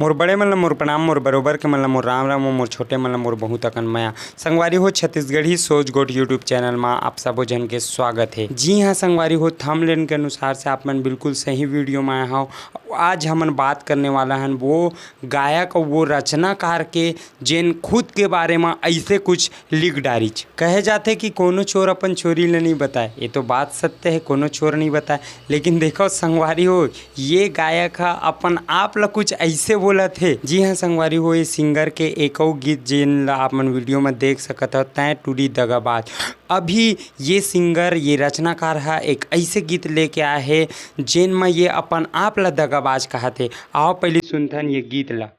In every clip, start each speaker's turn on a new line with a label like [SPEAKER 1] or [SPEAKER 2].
[SPEAKER 1] मोर बड़े मन ल मोर प्रणाम, मोर बरोबर के मन ल मोर राम राम, मोर छोटे मन ल मोर बहुत अकन माया। संगवारी हो छत्तीसगढ़ी सोच गोठ यूट्यूब चैनल में आप सबो जन के स्वागत है। जी हाँ संगवारी हो, थंबनेल के अनुसार से आप मन बिल्कुल सही वीडियो में आए हो। आज हमन बात करने वाला हन वो गायक और वो रचनाकार के जेन खुद के बारे में ऐसे कुछ लिख डारिच। कहे जाते कि कोनो चोर अपन चोरी ले नहीं बताए, ये तो बात सत्य है, कोनो चोर नहीं बताए। लेकिन देखो संगवारी हो, ये गायक है अपन आप ला कुछ ऐसे बोला थे। जी हाँ संगवारी हो, ये सिंगर के एक गीत जेन ला आप मन वीडियो में देख सकत हो, तै टूरी दगाबाज। अभी ये सिंगर ये रचनाकार है एक ऐसे गीत लेके आए है जेन में ये अपन आप ला दगाबाज कहते। आओ पहले सुनथन ये गीत ला।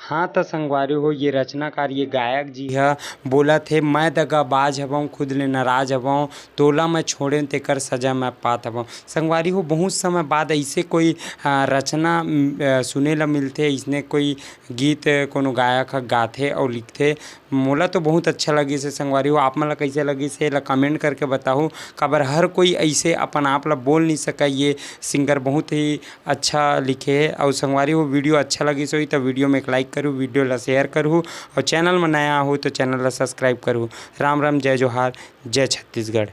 [SPEAKER 1] हाँ तो संगवारी हो, ये रचनाकार ये गायक जी है बोला थे, मैं दगाबाज हवं खुद ले नाराज हवं, तोला मैं छोड़े तेकर सजा मैं पात हवं। संगवारी हो, बहुत समय बाद ऐसे कोई रचना सुने ला मिलते, इसने कोई गीत कोनो गायक गाथे और लिखथे। मोला तो बहुत अच्छा लगी से संगवारी हो, आप मन ला कैसे लगी से ला कमेंट करके बताओ। काबर हर कोई ऐसे अपन आप ला बोल नहीं सका, ये सिंगर बहुत ही अच्छा लिखे है। और संगवारी हो, वीडियो अच्छा लगी सो तो वीडियो में एक लाइक करूँ, वीडियो ला शेयर करूँ और चैनल में नया हो तो चैनल ला सब्सक्राइब करूँ। राम राम, जय जोहार, जय छत्तीसगढ़।